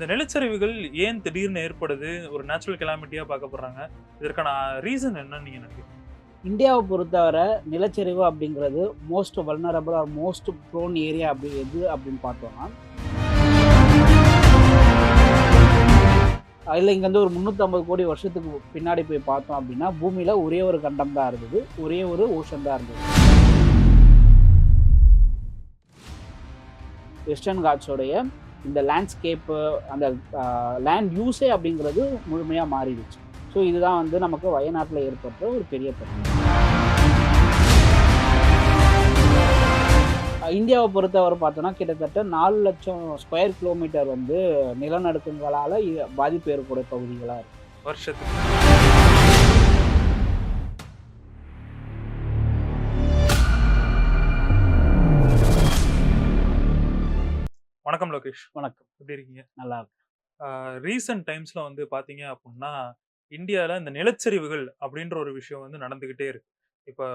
இந்த நிலச்சரிவுகள் ஏன் திடீர்னு ஏற்படுது? ஒரு நேச்சுரல் கெலாமிட்டியா பார்க்கப்படுறாங்க. இதற்கான ரீசன் என்னன்னு நீங்க நினைக்கிறீங்க? இந்தியாவை பொறுத்தவரை நிலச்சரிவு அப்படிங்கிறது most vulnerable or most prone area எது அப்படின்னு பார்த்தோம்னா, அதில் இங்கேருந்து ஒரு 350 கோடி வருஷத்துக்கு பின்னாடி போய் பார்த்தோம் அப்படின்னா, பூமியில் ஒரே ஒரு கண்டம் தான் இருந்தது, ஒரே ஒரு ஓஷன் தான் இருந்தது. வெஸ்டர்ன் காட்ஸோடைய இந்த லேண்ட்ஸ்கேப்பு, அந்த லேண்ட் யூஸே அப்படிங்கிறது முழுமையாக மாறிடுச்சு. ஸோ இதுதான் வந்து நமக்கு வயநாட்டில் ஏற்பட்ட ஒரு பெரிய பிரச்சனை. இந்தியாவை பொறுத்தவரை பார்த்தோன்னா கிட்டத்தட்ட 4 லட்சம் ஸ்கொயர் கிலோமீட்டர் வந்து நிலநடுக்கங்களால் பாதிப்பு ஏற்படைய பகுதிகளாக இருக்குது வருஷத்துக்கு. வணக்கம் லோகேஷ். வணக்கம். எப்படி இருக்கீங்க? நல்லா இருக்கு. ரீசென்ட் டைம்ஸ்ல வந்து பார்த்தீங்க அப்புட்ன்னா, இந்தியால இந்த நிலச்சரிவுகள் அப்படின்ற ஒரு விஷயம் வந்து நடந்துகிட்டே இருக்கு. இப்ப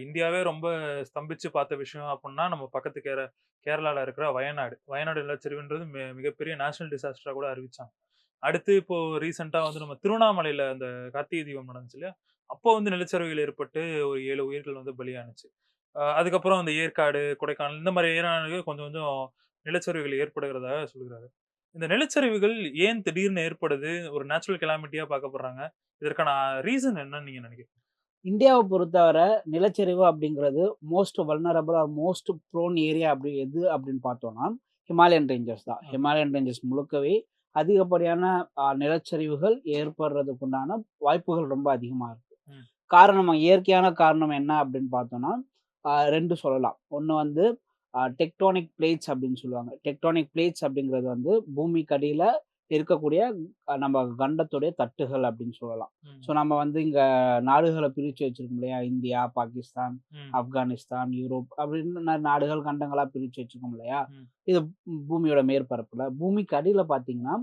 இந்தியாவே ரொம்ப ஸ்தம்பிச்சு பார்த்த விஷயம் அப்புட்ன்னா, நம்ம பக்கத்து கேரளால இருக்கிற வயநாடு. வயநாடு நிலச்சரிவுன்றது மிகப்பெரிய நேஷனல் டிசாஸ்டரா கூட அறிவிச்சாங்க. அடுத்து இப்போ ரீசென்ட்டா வந்து நம்ம திருவண்ணாமலையில அந்த கார்த்திகை தீபம் நடந்துச்சு இல்லையா? அப்போ வந்து நிலச்சரிவுகள் ஏற்பட்டு ஒரு 7 உயிர்கள் வந்து பலியானுச்சு. அதுக்கப்புறம் அந்த ஏற்காடு, கொடைக்கானல் இந்த மாரி ஏரியாவுக்கு கொஞ்சம் கொஞ்சம் நிலச்சரிவுகள் ஏற்படுகிறதாக சொல்கிறாரு. இந்த நிலச்சரிவுகள் ஏன் திடீர்னு ஏற்படுது? ஒரு நேச்சுரல் கெலாமிட்டியா பார்க்கப்படுறாங்க. இதற்கான ரீசன் என்னன்னு நீங்க நினைக்கிறீங்க? இந்தியாவை பொறுத்தவரை நிலச்சரிவு அப்படிங்கிறது most vulnerable or most prone area எது அப்படின்னு பார்த்தோம்னா, ஹிமாலயன் ரேஞ்சஸ் தான். ஹிமாலயன் ரேஞ்சஸ் முழுக்கவே அதிகப்படியான நிலச்சரிவுகள் ஏற்படுறதுக்குண்டான வாய்ப்புகள் ரொம்ப அதிகமாக இருக்கு. ம். காரணம், இயற்கையான காரணம் என்ன அப்படின்னு பார்த்தோம்னா, 2 சொல்லலாம். ஒண்ணு வந்து டெக்டோனிக் பிளேட்ஸ் அப்படின்னு சொல்லுவாங்க. டெக்டோனிக் பிளேட்ஸ் அப்படிங்கிறது வந்து பூமிக்கு அடியில இருக்கக்கூடிய நம்ம கண்டத்துடைய தட்டுகள் அப்படின்னு சொல்லலாம். ஸோ ம். நம்ம வந்து இங்க நாடுகள பிரிச்சு வச்சிருக்கோம் இல்லையா? இந்தியா, பாகிஸ்தான், ம். ஆப்கானிஸ்தான், யூரோப் அப்படின்னு நாடுகள், கண்டங்களா பிரிச்சு வச்சிருக்கோம் இல்லையா? ம். இது பூமியோட மேற்பரப்புல. பூமிக்கு அடியில பார்த்தீங்கன்னா,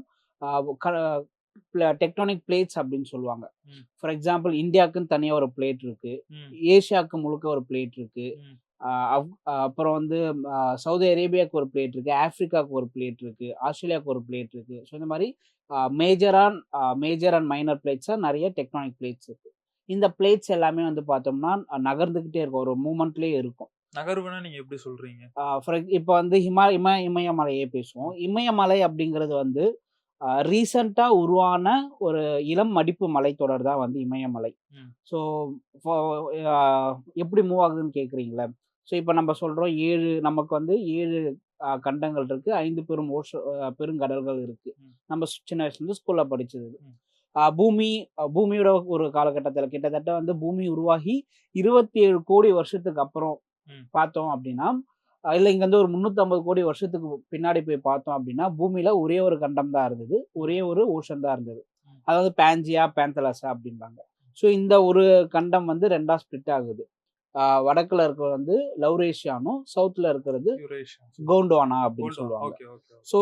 அ க டெக்டோனிக் பிளேட்ஸ் அப்படின்னு சொல்லுவாங்க. ம். ஃபார் எக்ஸாம்பிள் இந்தியாவுக்குன்னு தனியா ஒரு பிளேட் இருக்கு. ம். ஏசியாவுக்கு முழுக்க ஒரு பிளேட் இருக்கு. ம். அ அஃப் அப்புறம் வந்து சவுதி அரேபியாவுக்கு ஒரு பிளேட் இருக்கு. ஆஃப்ரிக்காவுக்கு ஒரு பிளேட் இருக்கு. ஆஸ்திரேலியாவுக்கு ஒரு பிளேட் இருக்கு. ஸோ இந்த மாரி மேஜர் அண்ட் மைனர் பிளேட்ஸா நெறைய டெக்டானிக் பிளேட்ஸ் இருக்கு. இந்த பிளேட்ஸ் எல்லாமே வந்து பார்த்தோம்னா, நகர்ந்துகிட்டே இருக்கும். ஒரு மூவ்மெண்ட்லயே இருக்கும். நகர்வுனா நீங்க எப்படி சொல்றீங்க? இப்ப வந்து இமயமலையே பேசுவோம். இமயமலை அப்படிங்கிறது வந்து ரீசென்ட்டா உருவான ஒரு இளம் மடிப்பு மலைத்தொடர் தான் வந்து இமயமலை. ம். ஸோ ஃபோ அ எப்படி மூவ் ஆகுதுன்னு கேட்குறீங்கள்ல. ஸோ இப்ப நம்ம சொல்றோம் 7 நமக்கு வந்து 7 கண்டங்கள் இருக்கு. 5 பெருங்கடல்கள் இருக்கு. ம். நம்ம சின்ன வயசுலேருந்து ஸ்கூல்ல படிச்சது இது. ம். பூமியோட ஒரு காலகட்டத்தில கிட்டத்தட்ட வந்து பூமி உருவாகி 27 கோடி வருஷத்துக்கு அப்புறம் ம். பார்த்தோம் அப்படின்னா, இல்ல இங்கேருந்து ஒரு 350 கோடி வருஷத்துக்கு பின்னாடி போய் பார்த்தோம் அப்படின்னா, பூமியில ஒரே ஒரு கண்டம் தான் இருந்தது. ஒரே ஒரு ஓஷன் தான் இருந்தது. ம். அதாவது பேன்ஜியா, பேந்தலஸா அப்படிம்பாங்க. ஸோ இந்த ஒரு கண்டம் வந்து 2ஆ ஸ்ப்ளிட் ஆகுது. வடக்குல இருக்கிறது வந்து லவ்ரேஷியானும், சவுத்ல இருக்கிறது யூரேஷியா. கோண்ட்வானா அப்படின்னு கோல்டு. சொல்லுவாங்க. Okay, okay, okay. ஸோ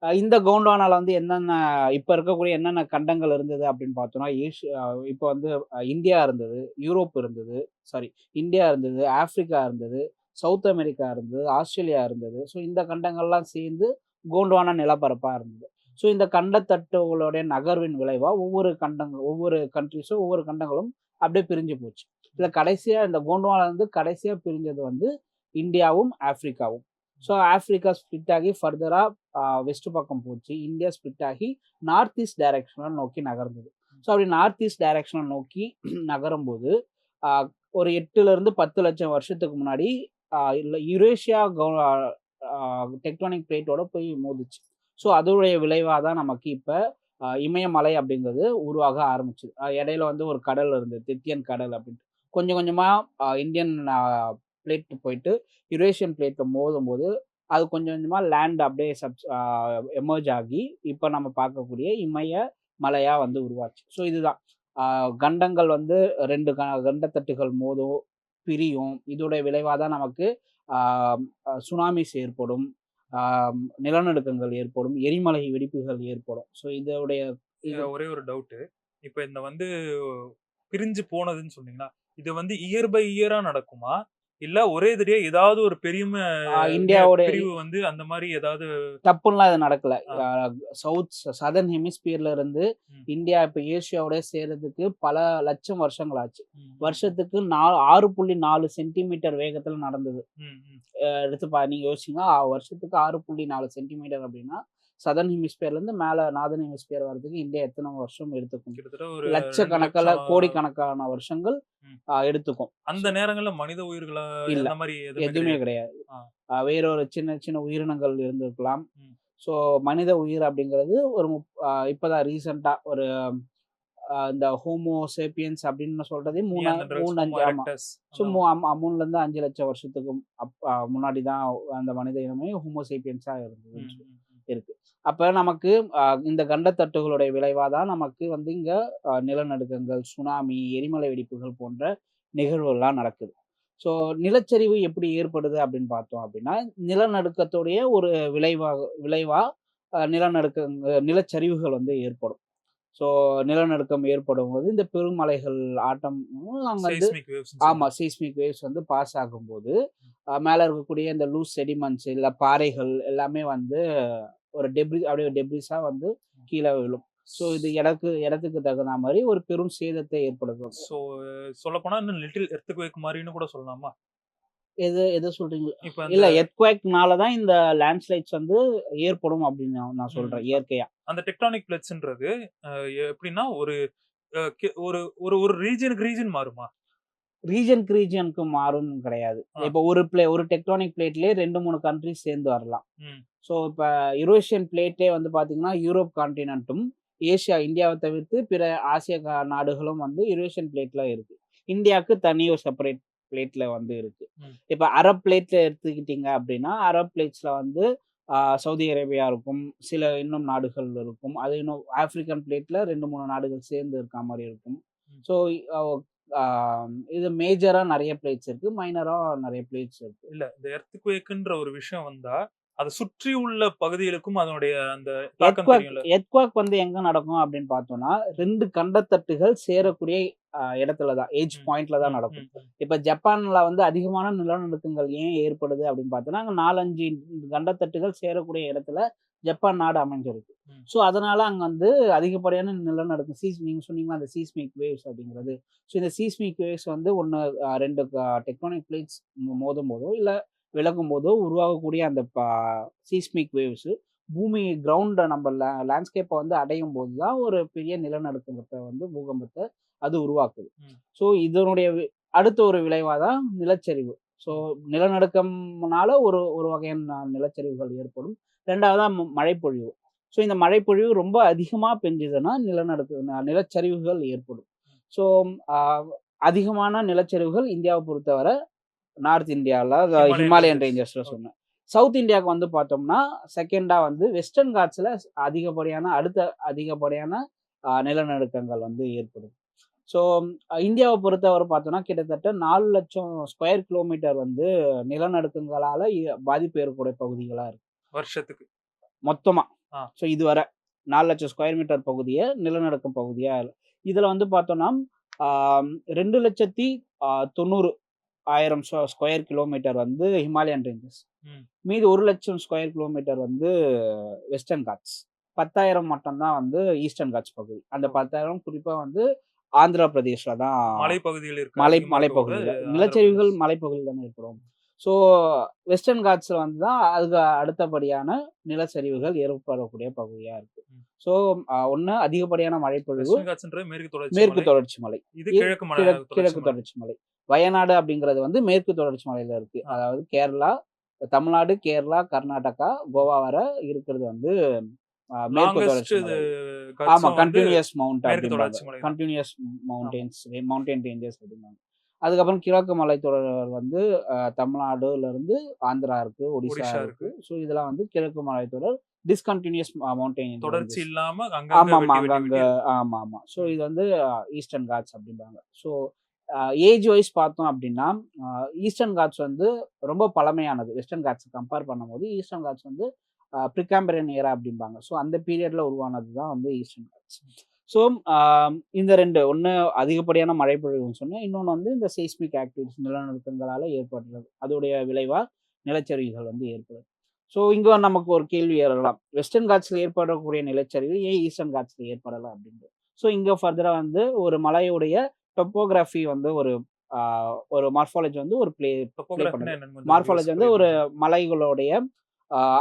இந்த கோண்ட்வானால வந்து என்னென்ன இப்ப இருக்கக்கூடிய என்னென்ன கண்டங்கள் இருந்தது அப்படின்னு பார்த்தோம்னா, இப்ப வந்து இந்தியா இருந்தது, யூரோப் இருந்தது, சாரி இந்தியா இருந்தது, ஆஃப்ரிக்கா இருந்தது, சவுத் அமெரிக்கா இருந்தது, ஆஸ்திரேலியா இருந்தது. ஸோ இந்த கண்டங்கள்லாம் சேர்ந்து கோண்ட்வானா நிலப்பரப்பா இருந்தது. ஸோ இந்த கண்டத்தட்டுகளுடைய நகர்வின் விளைவா ஒவ்வொரு கண்ட்ரீஸும் ஒவ்வொரு கண்டங்களும் அப்படியே பிரிஞ்சு போச்சு. இதுல கடைசியா இந்த கோண்ட்வானா வந்து கடைசியா பிரிஞ்சது வந்து இந்தியாவும், ஆஃப்ரிக்காவும். ஸோ ஆஃப்ரிக்கா ஸ்ப்ளிட் ஆகி ஃபர்தரா வெஸ்ட் பக்கம் போச்சு. இந்தியா ஸ்ப்ளிட் ஆகி நார்த் ஈஸ்ட் டைரக்ஷன நோக்கி நகர்ந்தது. ஸோ அப்படி நார்த் ஈஸ்ட் டைரக்ஷன நோக்கி நகரும்போது, அ ஒரு 8லருந்து 10 லட்சம் வருஷத்துக்கு முன்னாடி இல்ல யுரேஷியா டெக்டானிக் பிளேட்டோட போய் மோதுச்சு. ஸோ அதோடைய விளைவா தான் நமக்கு இப்ப இமயமலை அப்படிங்கிறது உருவாக ஆரம்பிச்சது. இடையில வந்து ஒரு கடல் இருந்தது. தெத்தியன் கடல் அப்படின்ட்டு. கொஞ்சம் கொஞ்சமா இந்தியன் பிளேட் போயிட்டு யுரேஷியன் பிளேட்ல மோதும்போது, அது கொஞ்சம் கொஞ்சமா லேண்ட் அப்படியே எமர்ஜ் ஆகி, இப்ப நம்ம பார்க்கக்கூடிய இமய மலையா வந்து உருவாச்சு. ஸோ இதுதான். அ கண்டங்கள் வந்து 2 கண்டத்தட்டுகள் மோதும், பிரியும். இதோடைய விளைவா தான் நமக்கு ஆ சுனாமிஸ் ஏற்படும். ஆ நிலநடுக்கங்கள் ஏற்படும். எரிமலை வெடிப்புகள் ஏற்படும். ஸோ இதோடைய இது ஒரே ஒரு டவுட்டு. இப்ப இந்த வந்து பிரிஞ்சு போனதுன்னு சொன்னீங்களா? இது வந்து இயர் பை இயரா நடக்குமா? இல்ல ஒரே தடவையா ஏதாவது ஒரு பெரிய இந்தியாவோட பிரிவு வந்து அந்த மாதிரி ஏதாவது தப்புலாம் இது நடக்கல. ஆ. சதர்ன் ஹெமிஸ்பியர்ல இருந்து ம். இந்தியா இப்ப ஏசியாவோட சேர்றதுக்கு பல லட்சம் வருஷங்கள் ஆச்சு. ம். வருஷத்துக்கு 6.4 சென்டிமீட்டர் வேகத்துல நடந்தது. ம். ம். எடுத்து நீங்க யோசிச்சீங்கன்னா, வருஷத்துக்கு 6.4 சென்டிமீட்டர் அப்படின்னா, சதர்ன் ஹெமிஸ்பியர்ல இருந்து மேல நார்தர்ன் ஹெமிஸ்பியர் வர்றதுக்கு இந்தியா எத்தனை வருஷம் எடுத்துக்கும்? கிட்டத்தட்ட ஒரு 2 லட்சக்கணக்கான, லட்சம். கோடிக்கணக்கான வருஷங்கள் ம். எடுத்துக்கும். அந்த நேரங்கள்ல மனித உயிர்களா இல்ல. அந்த மாதிரி எதுவுமே எதுவுமே கிடையாது. கிடையாது. ஆ. வேற ஒரு சின்ன சின்ன உயிரினங்கள் இருந்திருக்கலாம். ம். ஸோ மனித உயிர் அப்படிங்கிறது ஒரு இப்பதான் ரீசென்ட்டா ஒரு இந்த ஹோமோ சேப்பியன்ஸ் அப்படின்னு சொல்றதே 3, நியாண்டர்தல்ஸ், 5 ஹோமோ ஆமா. எரெக்டஸ் ஸோ அந்த மாதிரி. 3லருந்து 5 லட்சம் வருஷத்துக்கு முன்னாடி தான் அந்த மனித இனமே ஹோமோ சேப்பியன்ஸா இருந்ததுன்னு ம். சொல்லி ம். ம். இருக்கு. அப்ப நமக்கு இந்த கண்டத்தட்டுகளுடைய விளைவா தான் நமக்கு வந்து இங்க நிலநடுக்கங்கள், சுனாமி, எரிமலை வெடிப்புகள் போன்ற நிகழ்வுகள்லாம் நடக்குது. ஸோ நிலச்சரிவு எப்படி ஏற்படுது அப்படின்னு பார்த்தோம் அப்படின்னா, நிலநடுக்கத்துடைய ஒரு விளைவா நிலச்சரிவுகள் வந்து ஏற்படும். ஸோ நிலநடுக்கம் ஏற்படும்போது இந்த பெருமலைகள் ஆட்டம் அங்க வந்து செய்ஸ்மிக் வேவ்ஸ் ஆமா சொல்றீங்க. சீஸ்மிக் வேவ்ஸ் வந்து பாஸ் ஆகும்போது, மேல இருக்கக்கூடிய இந்த லூஸ் செடிமெண்ட்ஸ் இல்ல பாறைகள் எல்லாமே வந்து ஒரு அப்படியே டெப்ரிஸா வந்து கீழ விழும். ஸோ இது இடத்துக்கு தகுந்த மாரி ஒரு பெரும் சேதத்தை ஏற்படுத்தும். சோ சொல்லப்போனா இன்னும் லிட்டில் எர்த்குவேக் மாரின்னு கூட சொல்லலாமா? எத சொல்றீங்க? இப்ப அந்த இல்ல எர்த்குவேக்னால தான் இந்த லேண்ட்ஸ்லைட்ஸ் வந்து ஏற்படும் அப்படின்னு நான் ம். சொல்றேன் இயற்கையா. அந்த டெக்டானிக் பிளேட்ஸ்ன்றது அ எப்படின்னா ஒரு அ கெ ஒரு ஒரு ஒரு ரீஜியனுக்கு ரீஜியன் மாறுமா? ரீஜியன்க்கு ரீஜியனுக்கு மாறும்னு கிடையாது. ஆ. இப்போ ஒரு டெக்டானிக் பிளேட்லயே 2, 3 கண்ட்ரிஸ் சேர்ந்து வரலாம். ம். ஸோ இப்ப யுரேஷியன் பிளேட்டே வந்து பார்த்தீங்கன்னா, யூரோப் கான்டினென்ட்டும், இந்தியாவ தவிர்த்து பிற ஆசிய நாடுகளும் வந்து யுரேஷியன் பிளேட்ல இருக்கு. இந்தியாவுக்கு தனி ஒரு செப்பரேட் பிளேட்ல வந்து இருக்கு. ம். இப்ப அரப் பிளேட்ல எடுத்துக்கிட்டீங்க அப்படின்னா, அரப் பிளேட்ஸ்ல வந்து சவுதி அரேபியா இருக்கும். சில இன்னும் நாடுகள் இருக்கும். அது இன்னும் ஆப்பிரிக்கன் பிளேட்ல 2, 3 நாடுகள் சேர்ந்து இருக்க மாரி இருக்கும். ம். ஸோ அ ஆ இது மேஜரா நெறைய பிளேட்ஸ் இருக்கு. மைனரா நெறைய பிளேட்ஸ் இருக்கு. இல்ல இந்த எர்த்குவேக்ன்ற ஒரு விஷயம் வந்தா, அத சுற்றி உள்ள பகுதிகளுக்கும் அதனுடைய அந்த தாக்கம் தெரியும்ல? எர்த்குவாக் வந்து எங்க நடக்கும் அப்படின்னு பார்த்தோம்னா, 2 கண்டத்தட்டுகள் சேரக்கூடிய இடத்துல தான், எட்ஜ் ம். பாயிண்ட்ல தான் ம். நடக்கும். ம். ம். இப்ப ஜப்பான்ல வந்து அதிகமான நிலநடுக்கங்கள் ஏன் ஏற்படுது அப்படின்னு பார்த்தோம்னா, அங்க 4, 5 கண்டத்தட்டுகள் சேரக்கூடிய இடத்துல ஜப்பான் நாடு அமைஞ்சிருக்கு. ம். ஸோ அதனால அங்க வந்து அதிகப்படியான நிலநடுக்கம் நீங்க சொன்னீங்கல்ல அந்த சீஸ்மிக் வேவ்ஸ் அப்படிங்கிறது. ஸோ இந்த சீஸ்மிக் வேவ்ஸ் வந்து 2 டெக்டானிக் பிளேட்ஸ் மோதும்போதோ, இல்ல விலகும்போதோ உருவாகக்கூடிய அந்த சீஸ்மிக் வேவ்ஸ் பூமி கிரவுண்ட நம்ம லேண்ட்ஸ்கேப்ப வந்து அடையும்போது தான் ஒரு பெரிய நிலநடுக்கத்த வந்து பூகம்பத்த அது உருவாக்குது. ம். ஸோ இதனுடைய அடுத்த ஒரு விளைவா தான் நிலச்சரிவு. ஸோ ம். நிலநடுக்கம்னால ஒரு ஒரு வகையான நிலச்சரிவுகள் ஏற்படும். 2வதா மழைப்பொழிவு. ஸோ இந்த மழைப்பொழிவு ரொம்ப அதிகமா பெஞ்சதுன்னா நிலச்சரிவுகள் ஏற்படும். ஸோ அ அதிகமான நிலச்சரிவுகள் இந்தியாவ பொறுத்தவர நார்த் இந்தியால ஹிமாலயன் ஹிமாலயன் ரேஞ்சஸ். ரேஞ்சஸ்ல ஓகே. சொன்னேன். சவுத் இந்தியாவுக்கு வந்து பார்த்தோம்னா, 2டா வந்து வெஸ்டர்ன் காட்ஸ்ல அதிகப்படியான நிலநடுக்கங்கள் வந்து ஏற்படும். ஸோ இந்தியாவ பொறுத்தவரை பார்த்தோம்னா, கிட்டத்தட்ட 4,00,000 ஸ்கொயர் கிலோமீட்டர் வந்து நிலநடுக்கங்களால பாதிப்பு ஏற்படக்கூடிய பகுதிகளா இருக்கு. வருஷத்துக்கு. மொத்தமா. ஆ. ஸோ இதுவர 4,00,000 ஸ்கொயர் மீட்டர் பகுதிய நிலநடுக்கம் பகுதியா இதுல வந்து பார்த்தோம்னா, ஆ 2,90,1000 ஸ்கொயர் கிலோமீட்டர் வந்து ஹிமாலயன் ரேஞ்சஸ். ம். மீதி 1,00,000 ஸ்கொயர் கிலோமீட்டர் வந்து வெஸ்டர்ன் காட்ஸ். 10,000 மட்டும் தான் வந்து ஈஸ்டர்ன் காட்ஸ் பகுதி. அந்த ஓகே. 10,000 குறிப்பா வந்து ஆந்திரா பிரதேஷ்ல தான் மலைப்பகுதிகள் அதிகமா இருக்கக்கூடிய மலைப்பகுதியில. ஆந்திர நிலச்சரிவுகள் பிரதேஷ். மலைப்பகுதியில தானே ஏற்படும். ஸோ வெஸ்டர்ன் காட்ஸ்ல வந்து தான் அதுக்கு அடுத்தபடியான நிலச்சரிவுகள் ஏற்படக்கூடிய பகுதியா இருக்கு. ம். ஸோ ஒண்ணு அதிகப்படியான மழைப்பொழிவு, வெஸ்டர்ன் காட்ஸ்ன்றது மேற்கு தொடர்ச்சி மேற்கு மலை. தொடர்ச்சி மலை. இது இ கிழக்கு தொடர்ச்சி கிழக்கு மலை. தொடர்ச்சி மலை. வயநாடு அப்படிங்கிறது வந்து மேற்கு தொடர்ச்சி மலையில இருக்கு. ஆ. அதாவது கேரளா, தமிழ்நாடு, கேரளா, கர்நாடகா, கோவா வர இருக்கிறது வந்து மேற்கு லாங்கஸ்ட் தொடர்ச்சி இது மலை. ஆமா. கட்ஸும் வந்து கன்டினியூயஸ் மவுண்ட் மேற்கு அப்படிம்பாங்க. தொடர்ச்சி மலை தான். கன்டினியூயஸ் ஆமா. மவுண்டைன் ரேஞ்சஸ் அப்படிம்பாங்க. அதுக்கப்புறம் கிழக்கு மலைத்தொடர் வந்து தமிழ்நாடுல இருந்து ஆந்திரா இருக்கு, ஒடிசா ஒடிஷா இருக்கு. இருக்கு. ஸோ இதெல்லாம் வந்து கிழக்கு மலைத்தொடர் டிஸ்கன்டினியூயஸ் மவுண்டைன் தொடர்ச்சி ரேஞ்சஸ். இல்லாம அங்கங்க ஆமாமா. வெட்டி வெட்டி அங்கங்க வெட்டி இருக்கு. ஆமாமா. ஸோ ம். இது வந்து ஈஸ்டர்ன் காட்ஸ் அப்படிம்பாங்க. ஸோ ஏஜ் வைஸ் பார்த்தோம் அப்படின்னா, ஈஸ்டர்ன் காட்ஸ் வந்து ரொம்ப பழமையானது. வெஸ்டர்ன் காட்ஸ் கம்பேர் பண்ணும்போது ஈஸ்டர்ன் காட்ஸ் வந்து பிரிகாம்பிரியன் ஏரா அப்படிம்பாங்க. ஸோ அந்த பீரியட்ல உருவானது தான் வந்து ஈஸ்டர்ன் காட்ஸ். ஸோ இந்த 2 ஒண்ணு அதிகப்படியான மழை பொழிவுன்னு சொன்னேன். இன்னொன்னு வந்து இந்த செய்ஸ்மிக் ஆக்டிவிட்டீஸ் நிலநடுக்கங்களால ஏற்படுறது. அதோடைய விளைவா நிலச்சரிவுகள் வந்து ஏற்படுது. ஸோ இங்க நமக்கு ஒரு கேள்வி எழலாம். வெஸ்டர்ன் காட்ஸ்ல ஏற்படக்கூடிய நிலச்சரிவு ஏன் ஈஸ்டர்ன் காட்ஸ்ல ஏற்படல அப்படின்றது. ஸோ இங்க ஃபர்தரா வந்து ஒரு மலையுடைய டொப்போகிராஃபி வந்து ஆ ஒரு மார்ஃபாலஜி வந்து ஒரு ப்ளே டொப்போகிராஃபின்னா பண்ணுது. என்னன்னு கொஞ்சம் மார்ஃபாலஜி விரிவா வந்து ஒரு புரியுதுங்களா? மலைகளுடைய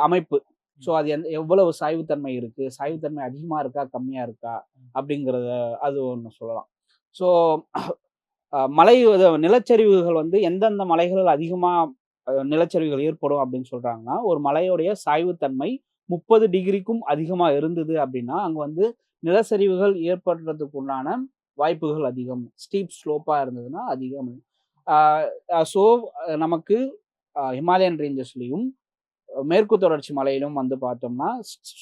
அமைப்பு. ஸோ ம். அது எவ்வளவு சாய்வுத்தன்மை இருக்கு, சாய்வுத்தன்மை அதிகமா இருக்கா, கம்மியா இருக்கா ம். அப்படிங்கிறத அது ஒண்ணு சொல்லலாம். ஸோ மலை நிலச்சரிவுகள் வந்து எந்தெந்த மலைகள் அதிகமா நிலச்சரிவுகள் ஏற்படும் அப்படின்னு சொல்றாங்கன்னா, ஒரு மலையுடைய சாய்வுத்தன்மை 30 டிகிரிக்கும் அதிகமா இருந்தது அப்படின்னா, அங்க வந்து நிலச்சரிவுகள் ஏற்படுறதுக்கு உண்டான வாய்ப்புகள் அதிகம். ஸ்டீப் ஸ்லோப்பா இருந்ததுன்னா அதிகம். ஆ ஸோ நமக்கு ஹிமாலயன் ரேஞ்சஸ்லயும், மேற்கு தொடர்ச்சி மலையிலும் வந்து பார்த்தோம்னா,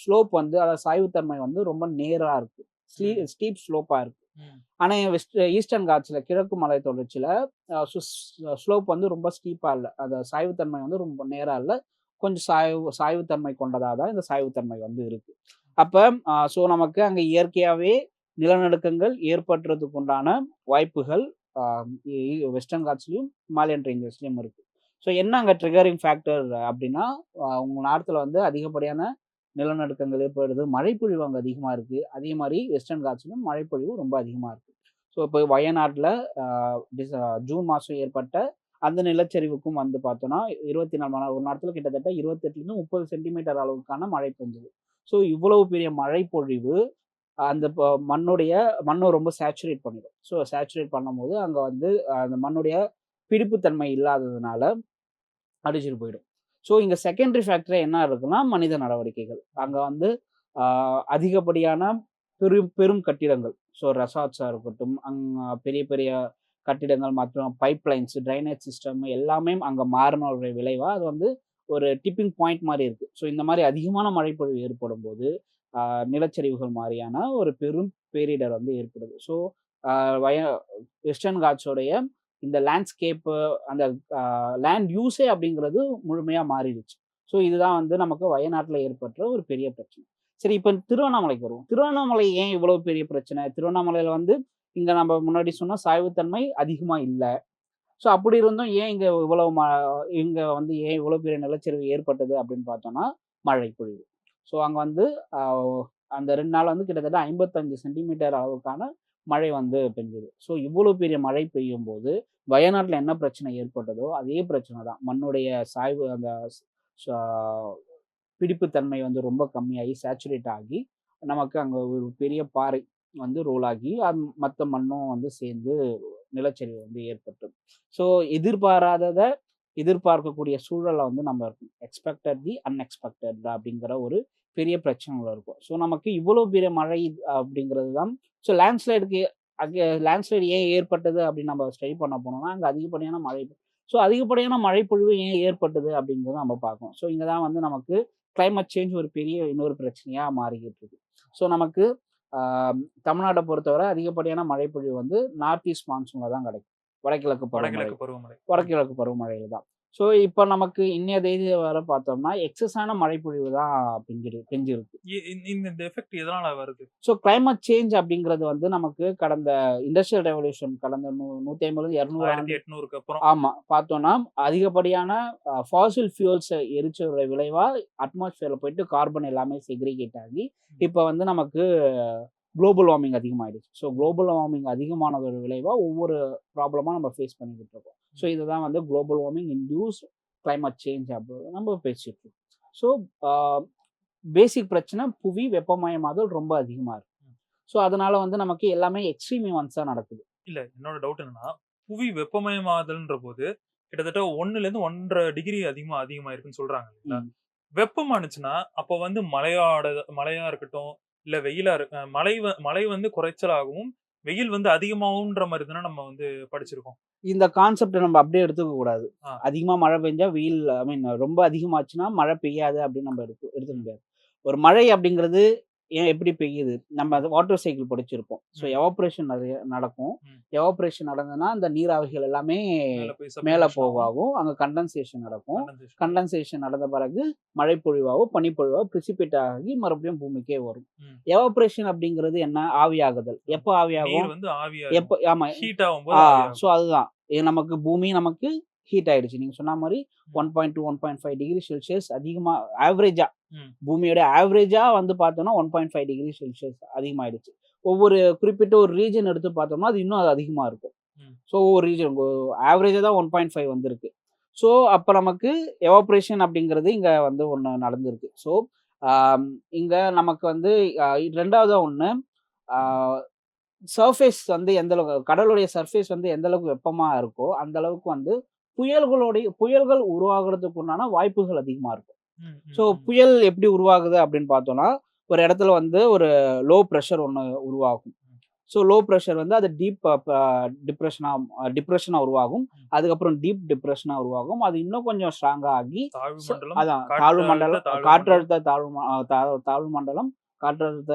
ஸ்லோப் வந்து அதாவது சாய்வுத்தன்மை வந்து ரொம்ப நேரா இருக்கு. ம். ஸ்டீப் ஸ்லோப்பா இருக்கு. ம். ஆனா ஈஸ்டர்ன் காட்ஸ்ல கிழக்கு மலை தொடர்ச்சியில ஸ்லோப் வந்து ரொம்ப ஸ்டீப்பா இல்ல. அந்த சாய்வுத்தன்மை வந்து ரொம்ப நேரா இல்ல. கொஞ்சம் சாய்வுத்தன்மை கொண்டதா தான் இந்த சாய்வுத்தன்மை வந்து இருக்கு. அப்ப ஸோ நமக்கு அங்க இயற்கையாவே நிலநடுக்கங்கள் ஏற்படுறதுக்கு உண்டான வாய்ப்புகள் அ வெஸ்டர்ன் காட்ஸ்லயும், ஹிமாலயன் ரேஞ்சஸ்லயும் இருக்கு. ஸோ என்ன அங்க ட்ரிகரிங் ஃபேக்டர் அப்படின்னா, உங்க நார்த்ல வந்து அதிகப்படியான நிலநடுக்கங்கள் ஏற்படுது. மழைப்பொழிவு அங்க அதிகமா இருக்கு. அதே மாரி வெஸ்டர்ன் காட்ஸ்லயும் மழைப்பொழிவு ரொம்ப அதிகமா இருக்கு. ஸோ இப்போ வயநாட்ல அ டிச ஜூன் மாசம் ஏற்பட்ட அந்த நிலச்சரிவுக்கும் வந்து பார்த்தோம்னா, 24 மணி நேரம் ஒரு நேரத்துல கிட்டத்தட்ட 28லிருந்து 30 சென்டிமீட்டர் அளவுக்கான மழை பெஞ்சது. ஸோ இவ்வளவு பெரிய மழைப்பொழிவு அந்த மண்ண ரொம்ப சேச்சுரேட் பண்ணிடும். ஸோ சேச்சுரேட் பண்ணும்போது அங்க வந்து அந்த மண்ணுடைய பிடிப்புத்தன்மை இல்லாததுனால அடிச்சுட்டு போயிடும். ஸோ இங்க செகண்டரி ஃபேக்டரா என்ன இருக்குன்னா, மனித நடவடிக்கைகள். அங்க வந்து ஆ அதிகப்படியான பெரும் பெரும் கட்டிடங்கள். ஸோ ரெசார்ட்ஸா இருக்கட்டும், பெரிய பெரிய கட்டிடங்கள் மற்றும் பைப்லைன்ஸ், ட்ரைனேஜ் சிஸ்டம் எல்லாமே அங்க மாறுனோட விளைவா, அது வந்து ஒரு டிப்பிங் பாயிண்ட் மாரி இருக்கு. ஸோ இந்த மாரி அதிகமான மழைப்பொழிவு ஏற்படும்போது, ஆ நிலச்சரிவுகள் மாரியான ஒரு பெரும் பேரிடர் வந்து ஏற்படுது. ஸோ ஆ வய வெஸ்டர்ன் காட்ஸோடைய இந்த லேண்ட்ஸ்கேப்பு அந்த லேண்ட் யூஸே அப்படிங்கிறது முழுமையா மாறிடுச்சு. ஸோ இதுதான் வந்து நமக்கு வயநாட்டுல ஏற்பட்ட ஒரு பெரிய பிரச்சனை. சரி, இப்ப திருவண்ணாமலைக்கு வருவோம். திருவண்ணாமலை ஏன் இவ்வளவு பெரிய பிரச்சனை? திருவண்ணாமலையில வந்து இங்க நம்ம முன்னாடி சொன்ன சாய்வுத்தன்மை அதிகமா இல்ல. ஸோ அப்படி இருந்தும் ஏன் இங்க வந்து ஏன் இவ்வளவு பெரிய நிலச்சரிவு ஏற்பட்டது அப்படின்னு பார்த்தோம்னா, மழை பொழிவு. ஸோ அங்க வந்து அ அந்த 2 நாள் வந்து கிட்டத்தட்ட 55 சென்டிமீட்டர் அளவுக்கான மழை வந்து பெஞ்சது. ஸோ இவ்வளோ பெரிய மழை பெய்யும்போது, வயநாட்ல என்ன பிரச்சனை ஏற்பட்டதோ, அதே பிரச்சனை தான். மண்ணுடைய சாய்வு அந்த ச பிடிப்புத்தன்மை வந்து ரொம்ப கம்மியாகி, சேச்சுரேட் ஆகி, நமக்கு அங்க ஒரு பெரிய பாறை வந்து ரோல் ஆகி, மத்த மண்ணும் வந்து சேர்ந்து நிலச்சரிவு வந்து ஏற்பட்டது. ஸோ எதிர்பாராதத எதிர்பார்க்கக்கூடிய சூழல்ல வந்து நம்ம இருக்கோம். எக்ஸ்பெக்டட் தி அன்எக்ஸ்பெக்டட் அப்படிங்கிற ஒரு பெரிய பிரச்சனைல இருக்கும். ஸோ நமக்கு இவ்வளோ பெரிய மழை அப்படிங்கிறது தான். ஸோ லேண்ட்ஸ்லைடு ஏன் ஏற்பட்டது அப்படின்னு நம்ம ஸ்டடி பண்ண போனோம்னா, அங்க அதிகப்படியான மழை. ஸோ அதிகப்படியான மழைப்பொழிவு ஏன் ஏற்பட்டது அப்படிங்கிறத நம்ம பார்க்கணும். ஸோ இங்க தான் வந்து நமக்கு கிளைமேட் சேஞ்ச் ஒரு பெரிய இன்னொரு பிரச்சனையா மாறிக்கிட்டு இருக்கு. ஸோ நமக்கு ஆ தமிழ்நாட்ட பொறுத்தவரை அதிகப்படியான மழைப்பொழிவு வந்து நார்த் ஈஸ்ட் மான்சூன்ல தான் கிடைக்கும். வடகிழக்கு பருவமழை. வடகிழக்கு பருவமழை. ம். வடகிழக்கு பருவமழையில தான். ஸோ இப்ப நமக்கு இன்னைய தேதி வர பார்த்தோம்னா, எக்ஸஸான மழைப்பொழிவு தான் பெஞ்சிருக்கு. இந்த எஃபெக்ட் எதனால வருது? ஸோ கிளைமேட் சேஞ்ச் அப்படிங்கிறது வந்து நமக்கு கடந்த இண்டஸ்ட்ரியல் ரெவல்யூஷன் கடந்த 150, 200 ஆண்டு 1800க்கு அப்புறம். ஆமா. பார்த்தோம்னா, அதிகப்படியான ஃபாசில் ஃபியூல்ஸ எரிச்சதோட விளைவா அட்மாஸ்பியர்ல போயிட்டு கார்பன் எல்லாமே செக்ரிகேட் ஆகி, ம். இப்ப வந்து நமக்கு குளோபல் வார்மிங் அதிகமாயிடுச்சு. ஸோ குளோபல் வார்மிங் அதிகமானதோட விளைவா ஒவ்வொரு ப்ராப்ளமா நம்ம ஃபேஸ் பண்ணிக்கிட்டு இருக்கோம். ஸோ இதுதான் வந்து global warming induced climate change அப்படின்னு நம்ம பேசிட்டு இருக்கோம். ஸோ ஆ பேசிக் பிரச்சனை புவி வெப்பமயமாதல் ரொம்ப அதிகமா இருக்கு. ம். ஸோ அதனால வந்து நமக்கு எல்லாமே எக்ஸ்ட்ரீம் ஈவென்ட்ஸா நடக்குது. இல்ல என்னோட டவுட் என்னன்னா, புவி வெப்பமயமாதல்ன்ற போது கிட்டத்தட்ட 1லேருந்து 1 1/2 டிகிரி அதிகமாயிருக்குன்னு சொல்றாங்க இல்லைங்களா? ம். வெப்பமானுச்சுன்னா, அப்போ வந்து மழையா இருக்கட்டும், இல்ல வெயிலா மழை வந்து குறைச்சலாகவும், வெயில் வந்து அதிகமாகும்ன்ற மாரி தானே நம்ம வந்து படிச்சிருக்கோம். இந்த கான்செப்ட்ட நம்ம அப்படியே எடுத்துக்க கூடாது. ஆ. அதிகமா மழை பெஞ்சா வெயில் ஐ மீன் ரொம்ப அதிகமாச்சுன்னா மழை பெய்யாது அப்படின்னு நம்ம எடுத்துக்க ம். முடியாது. ஒரு மழை அப்படிங்கிறது ஏன் எப்படி பெய்யுது? நம்ம அது வாட்டர் சைக்கிள் படிச்சிருப்போம். ஸோ ம். எவாப்பரேஷன் நெறைய நடக்கும். ம். எவாப்பரேஷன் நடந்ததுன்னா, அந்த நீராவிகள் எல்லாமே மேல போய் மேல சப்லிமேஷன் ஆகும். போகாகும். அங்க கண்டன்சேஷன் நடக்கும். கண்டன்சேஷன் ஆகும். கண்டன்சேஷன் நடந்த பிறகு மழைப்பொழிவாவோ, பனிப்பொழிவாவோ பிரிசிபிட் ஆகி மறுபடியும் பூமிக்கே வரும். ம். எவாப்பரேஷன் அப்படிங்கிறது என்ன? ஆவியாகுதல். ஆமா. எப்போ ஆவியாகும்? நீர் வந்து ஆவியாகும். ஆமா. ஹீட் ஆகும்போது ஆ ஆவியாகும். ஸோ அதுதான். நமக்கு பூமி நமக்கு ஹீட் ஆயிடுச்சு. நீங்க சொன்ன மாரி ம். 1.2, 1.5 டிகிரி செல்சியஸ் அதிகமா ஆவரேஜா ம். பூமியோட ஆவரேஜா வந்து பார்த்தோம்னா 1.5 டிகிரி செல்சியஸ் அதிகமாயிடுச்சு. ஒவ்வொரு குறிப்பிட்ட ஒரு ரீஜன் எடுத்து பார்த்தோம்னா, அது இன்னும் அது அதிகமா இருக்கும். ம். ஸோ ஒவ்வொரு ரீஜன் ஆவரேஜா தான் 1.5 வந்திருக்கு. ஸோ அப்ப நமக்கு எவாப்பரேஷன் அப்படிங்கிறது இங்க வந்து ஒண்ணு நடந்திருக்கு. ஸோ ஆம் இங்க நமக்கு வந்து 2வதா ஒண்ணு ஆ சர்ஃபேஸ் வந்து எந்த அளவுக்கு கடலுடைய சர்ஃபேஸ் வந்து எந்த அளவுக்கு வெப்பமா இருக்கோ, அந்த அளவுக்கு வந்து புயல்கள் உருவாகுறதுக்கு உண்டான வாய்ப்புகள் அதிகமா இருக்கும். ம். ஸோ ம். ம். புயல் எப்படி உருவாகுது அப்படின்னு பார்த்தோம்னா, ஒரு இடத்துல வந்து ஒரு லோ பிரஷர் ஒண்ணு உருவாகும். ம். ஸோ லோ பிரஷர் வந்து அது டீப் டிப்ரஷனா டிப்ரஷனா உருவாகும். ம். அதுக்கப்புறம் டீப் டிப்ரஷனா உருவாகும். அது இன்னும் கொஞ்சம் ஸ்ட்ராங்கா ஆகி தாழ்வு மண்டலம், அதான் தாழ்வு காற்றழுத்த மண்டலம், தாழ்வு மண்டலம். காற்றழுத்த தாழ்வு தாழ்வு மண்டலம், காற்றழுத்த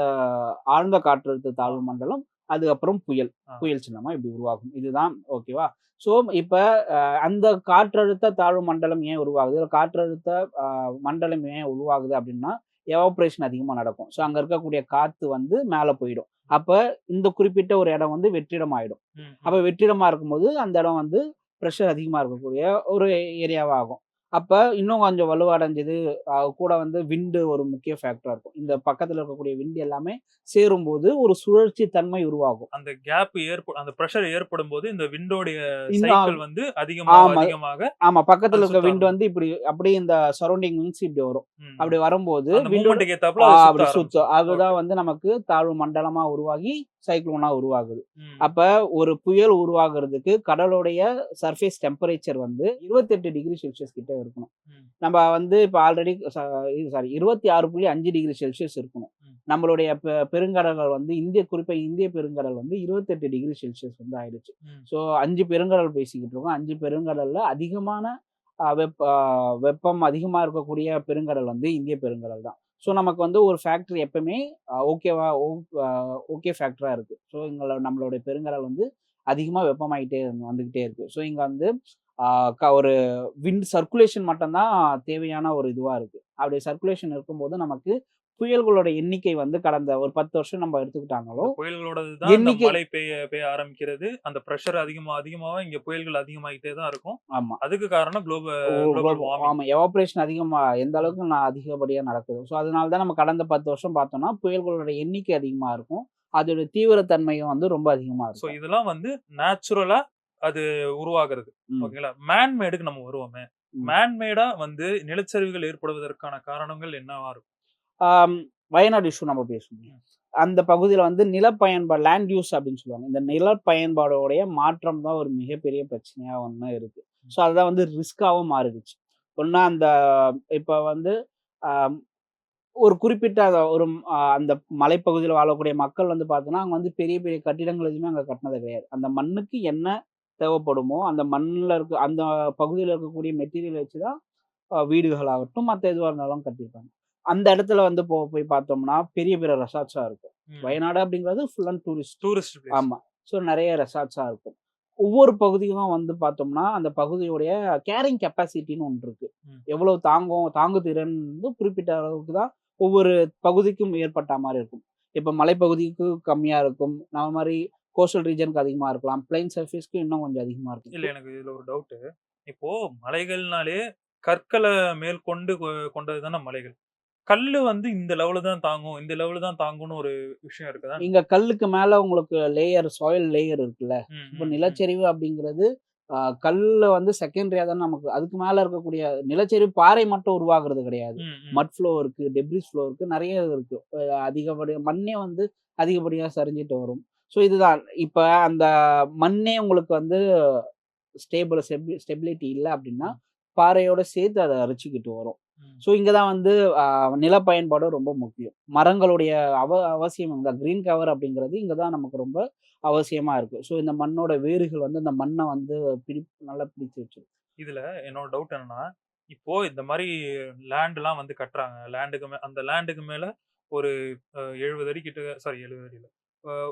ஆழ்ந்த காற்றழுத்த ஆ. தாழ்வு மண்டலம், அதுக்கப்புறம் புயல். ஆ. புயல் சின்னமா இப்படி உருவாகும். இதுதான் ஓகேவா? ஸோ இப்ப அந்த காற்றழுத்த தாழ்வு மண்டலம் ஏன் உருவாகுது? இல்ல காற்றழுத்த அ மண்டலம் ஏன் உருவாகுது அப்படின்னா, எவாப்பரேஷன் அதிகமா நடக்கும். ஸோ அங்க இருக்கக்கூடிய காத்து வந்து மேல போயிடும். அப்ப இந்த குறிப்பிட்ட ஒரு இடம் வந்து வெற்றிடம் ஆயிடும். ம். அப்ப ம். வெற்றிடமா இருக்கும்போது, அந்த இடம் வந்து பிரஷர் அதிகமா இருக்கக்கூடிய ஒரு ஏரியாவா ஆகும். அப்ப இன்னும் கொஞ்சம் வலுவடைஞ்சது கூட வந்து விண்ட் ஒரு முக்கிய ஃபேக்டரா இருக்கும். இந்த பக்கத்துல இருக்கக்கூடிய விண்ட் எல்லாமே சேரும்போது ஒரு சுழற்சி தன்மை உருவாகும். அந்த கேப் அந்த பிரஷர் ஏற்படும்போது இந்த விண்டோடைய இன்னும் சைக்கிள் வந்து அதிகமாக, ஆமா. அதிகமாக ஆமா. பக்கத்துல அது இருக்க சுத்த விண்ட் ஆரம்பிக்கும். வந்து இப்படி அப்படியே இந்த சரவுண்டிங் விண்ட்ஸ் இப்படி வரும். ம். ம். அப்படி வரும்போது அந்த விண்டோட மூவ்மெண்ட்க்கு ஏத்தாப்புல அது சுத்த அப்படி சுத்தும். ஆரம்பிச்சுரும். அதுதான் ஓகே. வந்து நமக்கு தாழ்வு மண்டலமா உருவாகி சைக்ளோனா உருவாகுது. ம். அப்ப ஒரு புயல் உருவாகுறதுக்கு கடலுடைய சர்ஃபேஸ் டெம்பரேச்சர் வந்து 28 டிகிரி செல்சியஸ் கிட்ட இருக்கணும். ம். நம்ம வந்து இப்ப ஆல்ரெடி சாரி 26.5 டிகிரி செல்சியஸ் இருக்கணும். ம். நம்மளுடைய பெருங்கடல்கள் வந்து குறிப்பா இந்திய பெருங்கடல் வந்து 28 டிகிரி செல்சியஸ் வந்து ஆயிடுச்சு. ம். ஸோ 5 பெருங்கடல் பேசிக்கிட்டு இருக்கோம். 5 பெருங்கடல்ல அதிகமான வெப்பம் அதிகமா இருக்கக்கூடிய பெருங்கடல் வந்து இந்திய பெருங்கடல் தான். ஸோ நமக்கு வந்து ஒரு ஃபேக்டர் எப்பவுமே ஓகேவா ஓகே ஃபேக்டரா இருக்கு. ஸோ நம்மளுடைய பெருங்கடல் வந்து அதிகமா வெப்பமாயிட்டே வந்துகிட்டே இருக்கு. ஸோ இங்க வந்து ஆ ஒரு விண்ட் சர்க்குலேஷன் மட்டும் தான் தேவையான ஒரு இதுவா இருக்கு. அப்படி சர்க்குலேஷன் இருக்கும்போது நமக்கு புயல்களோட எண்ணிக்கை வந்து கடந்த ஒரு 10 வருஷம் நம்ம எடுத்துக்கிட்டாங்களோ, இந்த புயல்களோடது தான் இந்த எண்ணிக்கை மழை பெய்ய பெய்ய ஆரம்பிக்கிறது. அந்த பிரஷர் அதிகமா அதிகமாவ இங்க புயல்கள் அதிகமாயிட்டே தான் இருக்கும். ஆமா. அதுக்கு காரணம் குளோபல் வார்மிங். ஆமா. எவாப்பரேஷன் அதிகமா எந்த ம். அளவுக்கு அதிகப்படியா நடக்குது. ஸோ அதனால தான் நம்ம கடந்த 10 வருஷம் பார்த்தோம்னா, புயல்களோட எண்ணிக்கை அதிகமா இருக்கும். அதோட தீவிரத்தன்மையும் வந்து ரொம்ப அதிகமா சோ இருக்கும். இதெல்லாம் வந்து நேச்சுரலா அது உருவாகுறது. ம். ஓகேங்களா? மேன் மேடுக்கு நம்ம வருவோமே. ம். மேன் மேடா வந்து நிலச்சரிவுகள் ஏற்படுவதற்கான காரணங்கள் என்னவா இருக்கும்? ஆம் வயநாடு இஷ்யூ நம்ம பேசுவோம். ம். அந்த பகுதியில வந்து நிலப்பயன்பாடு லேண்ட் யூஸ் அப்படின்னு சொல்லுவாங்க. இந்த நிலப்பயன்பாடோடைய மாற்றம் தான் ஒரு மிகப்பெரிய பிரச்சனையா ஒண்ணு இருக்கு. ம். ஸோ அதுதான் வந்து ரிஸ்க்காவும் மாறிடுச்சு. ஒண்ணா அந்த இப்ப வந்து அ ஒரு குறிப்பிட்ட ஒரு அந்த மலைப்பகுதியில வாழக்கூடிய மக்கள் வந்து பார்த்தோம்னா, அங்க வந்து பெரிய பெரிய கட்டிடங்கள் எதுவுமே அங்க கட்டினது கிடையாது. அந்த மண்ணுக்கு என்ன தேவைப்படுமோ, அந்த மண்ணுல அந்த பகுதியில இருக்கக்கூடிய மெட்டீரியல் வச்சு தான் வீடுகளாகட்டும், மத்த எதுவா இருந்தாலும் கட்டியிருப்பாங்க. அந்த இடத்துல வந்து போய் பார்த்தோம்னா, பெரிய பெரிய ரெசார்ட்ஸா இருக்கும். ம். வயநாடு அப்படிங்கிறது full and tourist. Tourist place. ஆமா. ஸோ நெறைய ரெசார்ட்ஸா இருக்கும். ஒவ்வொரு பகுதியும் வந்து பார்த்தோம்னா, அந்த பகுதியுடைய கேரிங் கெப்பாசிட்டின்னு ஒண்ணு இருக்கு. ம். எவ்வளவு தாங்கு திறன் வந்து குறிப்பிட்ட அளவுக்கு தான் ஒவ்வொரு பகுதிக்கும் ஏற்பட்ட மாரி இருக்கும். இப்ப மலைப்பகுதிக்கு கம்மியா இருக்கும். நம்ம மாரி கோஸ்டல் ரீஜனுக்கு அதிகமா இருக்கலாம். பிளெயின் சர்ஃபேஸ்க்கு இன்னும் கொஞ்சம் அதிகமா இருக்கும். இல்ல எனக்கு இதுல ஒரு டவுட்டு. இப்போ மலைகள்னாலே கற்கள மேற்கொண்டு கொண்டது தானே மலைகள். கல்லு வந்து இந்த லெவலு தான் தாங்கும். இந்த லெவலு தான் தாங்கும்னு ஒரு விஷயம் இருக்குதா? இங்க கல்லுக்கு மேல உங்களுக்கு சாயில் லேயர் இருக்குல்ல. ம். இப்ப ம். ம். நிலச்சரிவு அப்படிங்கிறது கல்ல வந்து செகண்டரியா தான் நமக்கு அதுக்கு மேல இருக்கக்கூடிய நிலச்சரிவு பாறை மட்டும் உருவாகுறது கிடையாது. ம். ம். மட் ஃப்ளோ இருக்கு, டெப்ரிஸ் ஃப்ளோ இருக்கு. நெறைய இருக்கு. மண்ணே வந்து அதிகப்படியா சரிஞ்சுட்டு வரும். ஸோ இதுதான். இப்ப அந்த மண்ணே உங்களுக்கு வந்து ஸ்டெபிலிட்டி இல்ல அப்படின்னா, ம். பாறையோட சேர்த்து அத அரிச்சுக்கிட்டு வரும். ம். ஸோ இங்க தான் வந்து அ நில பயன்பாடு ரொம்ப முக்கியம். மரங்களுடைய அவசியம் இந்த கிரீன் கவர் அப்படிங்கிறது இங்க தான் நமக்கு ரொம்ப அவசியமா இருக்கு. ஸோ இந்த மண்ணோட வேர்கள் வந்து அந்த மண்ண வந்து நல்லா பிடிச்சு வச்சிரும். இதுல என்னோட டவுட் என்னன்னா, இப்போ இந்த மாரி லேண்ட்லாம் வந்து கட்டுறாங்க. அந்த லேண்டுக்கு மேல ஒரு 70 அடி கிட்ட, சாரி 70 அடி இல்ல.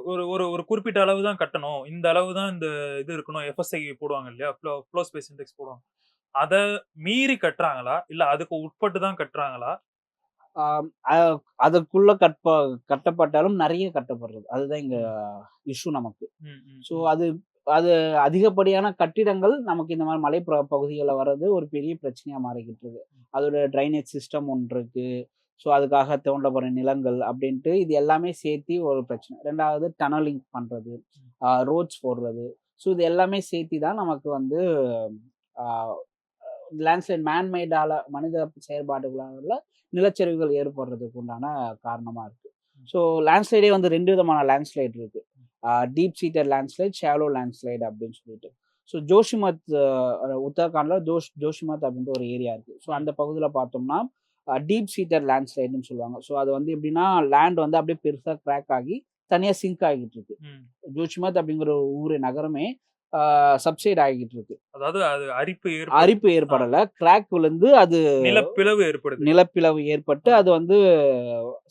ஒரு ஒரு ஒரு குறிப்பிட்ட அளவு தான் கட்டணும். இந்த அளவு தான் இந்த இது இருக்கணும். எஃப்எஸ்ஐ போடுவாங்க இல்லையா? ஃப்ளோ ஸ்பேஸ் இண்டெக்ஸ் போடுவாங்க. அத மீறி கட்டுறாங்களா? இல்ல அதுக்கு உட்பட்டு தான் கட்டுறாங்களா? ஆம், அ அதற்குள்ள கட்டப்பட்டாலும் நெறைய கட்டப்படுறது. அதுதான் இங்க ம். இஷ்யூ நமக்கு. ம், ம், ஸோ ம். அது அது அதிகப்படியான கட்டிடங்கள் நமக்கு இந்த மாரி பகுதிகள்ல வர்றது ஒரு பெரிய பிரச்சனையா மாறிக்கிட்டு இருக்கு. அதோட ட்ரைனேஜ் சிஸ்டம் ஒன்று இருக்கு. ஸோ அதுக்காக தோண்டப்படுற நிலங்கள் அப்டின்ட்டு இது எல்லாமே சேர்த்தி ஒரு பிரச்சனை. 2வது டனலிங் பண்றது, ரோட்ஸ் போடுறது. ஸோ இது எல்லாமே சேர்த்தி தான் நமக்கு வந்து ஆ லேண்ட்ஸ்லைட் மேய்டால மனித செயற்பாடுகளால நிலச்சரிவுகள் ஏற்படுறதுக்கு உண்டான காரணமா இருக்கு. ஸோ லேண்ட்ஸ்லைடே வந்து 2 விதமான லேண்ட்ஸ்லைட் இருக்கு. Deep seated landslide, shallow landslide அப்படின்னு சொல்லிட்டு. ஸோ ஜோஷிமத் உத்தரகாண்ட்ல ஜோஷிமத் அப்படின்ற ஒரு ஏரியா இருக்கு. ஸோ அந்த பகுதியில பார்த்தோம்னா, டீப் சீட்டட் லேண்ட்ஸ்லைடுன்னு சொல்லுவாங்க. ஸோ அது வந்து எப்படின்னா, லேண்ட் வந்து அப்படியே பெருசா கிராக் ஆகி தனியா சிங்க் ஆகிட்டு இருக்கு. ம். ஜோஷிமத் அப்படிங்கிற ஒரு ஊரு நகரமே சப்சைட் ஆகிட்டு இருக்கு. அதாவது அது அரிப்பு ஏற்படுது. அரிப்பு ஆ. ஏற்படல. கிராக் விழுந்து அது நிலப்பிளவு ஏற்படுது. நிலப்பிளவு ஏற்பட்டு ஆ. அது வந்து